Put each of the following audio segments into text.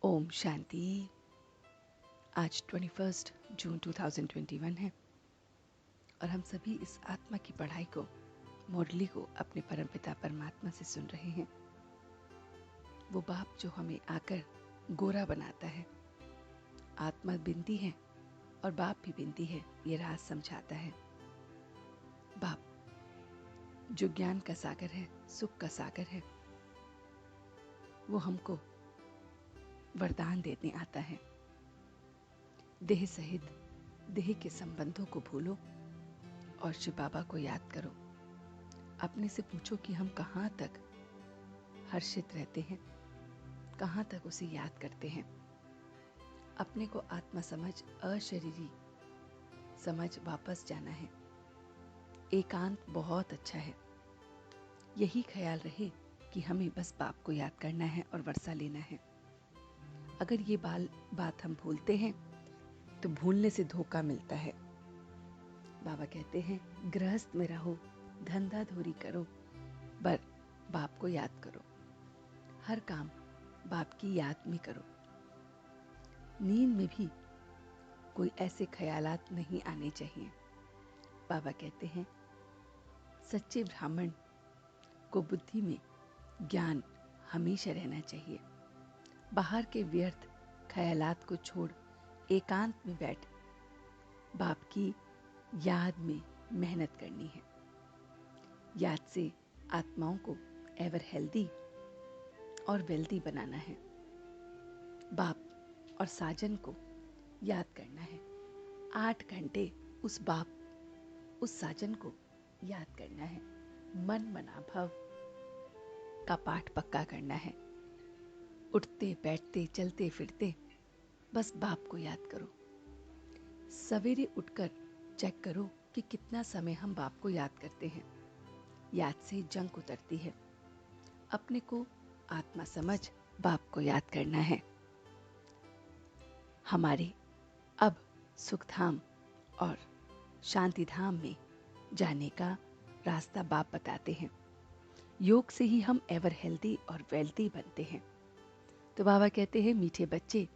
ओम शांति। आज 21 जून 2021 है और हम सभी इस आत्मा की पढ़ाई को, मुरली को अपने परमपिता परमात्मा से सुन रहे हैं। वो बाप जो हमें आकर गोरा बनाता है। आत्मा बिनती है और बाप भी बिनती है, ये राज समझाता है। बाप जो ज्ञान का सागर है, सुख का सागर है, वो हमको वरदान देने आता है। देह सहित देह के संबंधों को भूलो और शिव बाबा को याद करो। अपने से पूछो कि हम कहाँ तक हर्षित रहते हैं, कहाँ तक उसे याद करते हैं। अपने को आत्मा समझ, अशरीरी समझ वापस जाना है। एकांत बहुत अच्छा है। यही ख्याल रहे कि हमें बस बाप को याद करना है और वर्षा लेना है। अगर ये बात हम भूलते हैं तो भूलने से धोखा मिलता है। बाबा कहते हैं गृहस्थ में रहो, धंधा धोरी करो, पर बाप को याद करो। हर काम बाप की याद में करो। नींद में भी कोई ऐसे ख्यालात नहीं आने चाहिए। बाबा कहते हैं सच्चे ब्राह्मण को बुद्धि में ज्ञान हमेशा रहना चाहिए। बाहर के व्यर्थ ख्यालात को छोड़ एकांत में बैठ बाप की याद में मेहनत करनी है। याद से आत्माओं को एवर हेल्दी और वेल्दी बनाना है। बाप और साजन को याद करना है। 8 घंटे उस बाप, उस साजन को याद करना है। मन मना भव का पाठ पक्का करना है। उठते बैठते चलते फिरते बस बाप को याद करो। सवेरे उठकर चेक करो कि कितना समय हम बाप को याद करते हैं। याद से जंग उतरती है। अपने को आत्मा समझ बाप को याद करना है। हमारे अब सुखधाम और शांतिधाम में जाने का रास्ता बाप बताते हैं। योग से ही हम एवर हेल्दी और वेल्दी बनते हैं। तो बाबा कहते हैं मीठे बच्चे,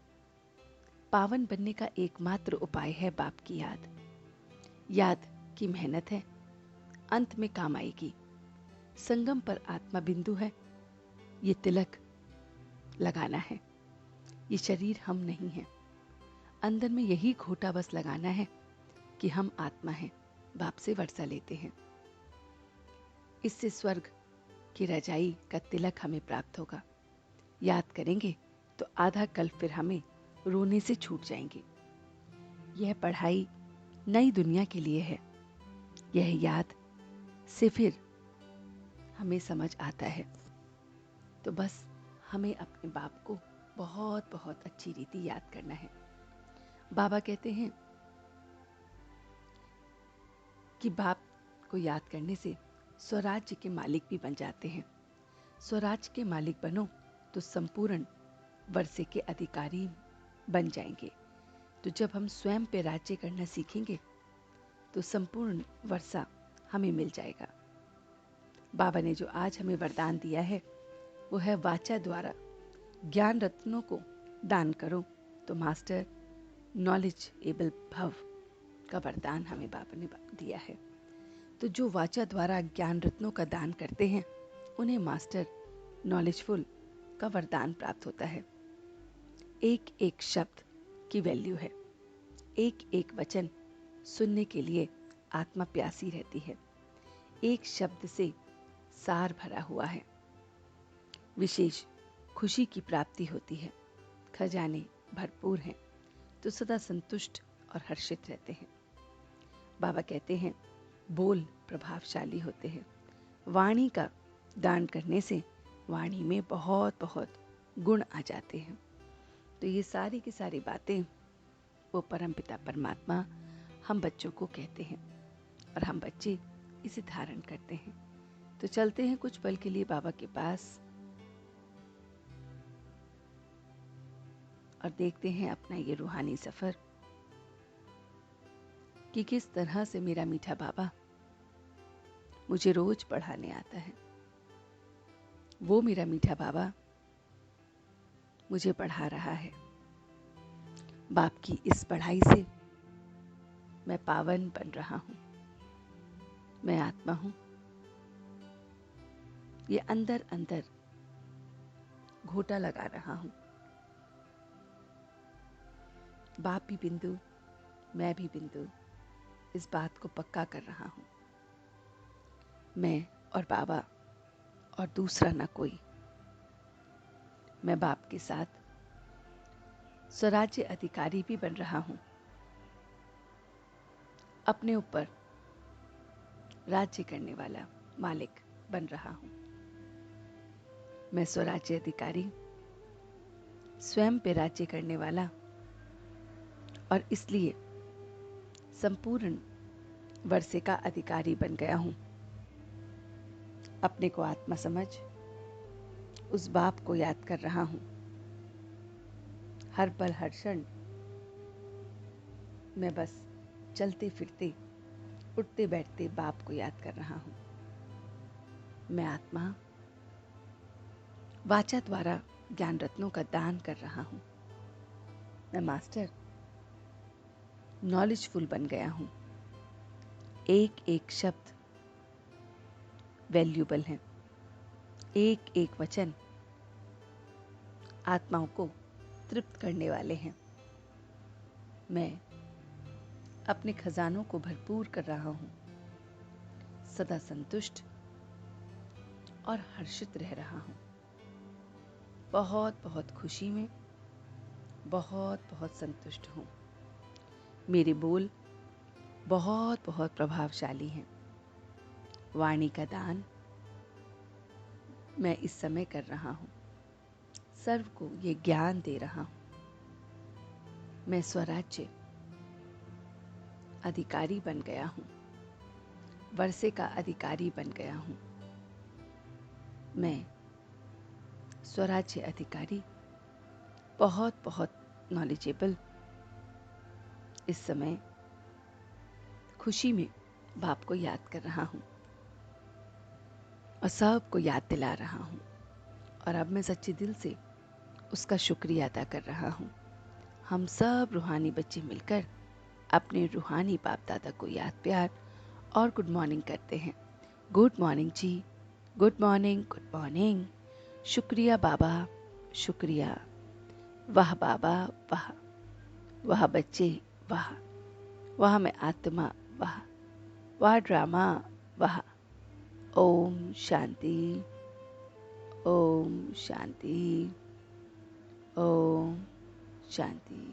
पावन बनने का एकमात्र उपाय है बाप की याद। याद की मेहनत है, अंत में काम आएगी। संगम पर आत्मा बिंदु है, ये तिलक लगाना है। ये शरीर हम नहीं हैं। अंदर में यही घोटा बस लगाना है कि हम आत्मा हैं, बाप से वर्षा लेते हैं। इससे स्वर्ग की रजाई का तिलक हमें प्राप्त होगा। याद करेंगे तो आधा कल फिर हमें रोने से छूट जाएंगे। यह पढ़ाई नई दुनिया के लिए है। यह याद से फिर हमें समझ आता है। तो बस हमें अपने बाप को बहुत बहुत अच्छी रीति याद करना है। बाबा कहते हैं कि बाप को याद करने से स्वराज्य के मालिक भी बन जाते हैं। स्वराज्य के मालिक बनो तो संपूर्ण वर्षे के अधिकारी बन जाएंगे। तो जब हम स्वयं पे राज्य करना सीखेंगे तो संपूर्ण वर्षा हमें मिल जाएगा। बाबा ने जो आज हमें वरदान दिया है वो है वाचा द्वारा ज्ञान रत्नों को दान करो तो मास्टर नॉलेज एबल भव का वरदान हमें बाबा ने दिया है। तो जो वाचा द्वारा ज्ञान रत्नों का दान करते हैं उन्हें मास्टर नॉलेजफुल का वरदान प्राप्त होता है। एक एक शब्द की वैल्यू है। एक एक वचन सुनने के लिए आत्मा प्यासी रहती है। एक शब्द से सार भरा हुआ है। विशेष खुशी की प्राप्ति होती है। खजाने भरपूर हैं तो सदा संतुष्ट और हर्षित रहते हैं। बाबा कहते हैं बोल प्रभावशाली होते हैं। वाणी का दान करने से वाणी में बहुत बहुत गुण आ जाते हैं। तो ये सारी की सारी बातें वो परमपिता परमात्मा हम बच्चों को कहते हैं और हम बच्चे इसे धारण करते हैं। तो चलते हैं कुछ पल के लिए बाबा के पास और देखते हैं अपना ये रूहानी सफर कि किस तरह से मेरा मीठा बाबा मुझे रोज पढ़ाने आता है। वो मेरा मीठा बाबा मुझे पढ़ा रहा है। बाप की इस पढ़ाई से मैं पावन बन रहा हूँ। मैं आत्मा हूँ। ये अंदर अंदर घोटा लगा रहा हूँ। बाप भी बिंदु, मैं भी बिंदु, इस बात को पक्का कर रहा हूँ। मैं और बाबा और दूसरा ना कोई। मैं बाप के साथ स्वराज्य अधिकारी भी बन रहा हूँ। अपने ऊपर राज्य करने वाला मालिक बन रहा हूँ। मैं स्वराज्य अधिकारी, स्वयं पे राज्य करने वाला, और इसलिए संपूर्ण वर्षे का अधिकारी बन गया हूँ। अपने को आत्मा समझ उस बाप को याद कर रहा हूँ। हर पल हर क्षण मैं बस चलते फिरते उठते बैठते बाप को याद कर रहा हूँ। मैं आत्मा वाचा द्वारा ज्ञान रत्नों का दान कर रहा हूँ। मैं मास्टर नॉलेजफुल बन गया हूँ। एक एक शब्द वैल्यूबल है। एक एक वचन आत्माओं को तृप्त करने वाले हैं। मैं अपने खजानों को भरपूर कर रहा हूँ। सदा संतुष्ट और हर्षित रह रहा हूँ। बहुत बहुत खुशी में बहुत बहुत संतुष्ट हूँ। मेरे बोल बहुत बहुत प्रभावशाली हैं। वाणी का दान मैं इस समय कर रहा हूँ। सर्व को ये ज्ञान दे रहा हूँ। मैं स्वराज्य अधिकारी बन गया हूँ। वर्षे का अधिकारी बन गया हूँ। मैं स्वराज्य अधिकारी, बहुत बहुत नॉलेजेबल, इस समय खुशी में बाप को याद कर रहा हूँ और सबको याद दिला रहा हूँ। और अब मैं सच्चे दिल से उसका शुक्रिया अदा कर रहा हूँ। हम सब रूहानी बच्चे मिलकर अपने रूहानी बाप दादा को याद, प्यार और गुड मॉर्निंग करते हैं। गुड मॉर्निंग जी, गुड मॉर्निंग, गुड मॉर्निंग। शुक्रिया बाबा, शुक्रिया। वाह बाबा, वाह। वाह बच्चे, वाह। वाह मैं आत्मा, वाह। वाह ड्रामा, वाह। ओम शांति, ओम शांति, ओम शांति।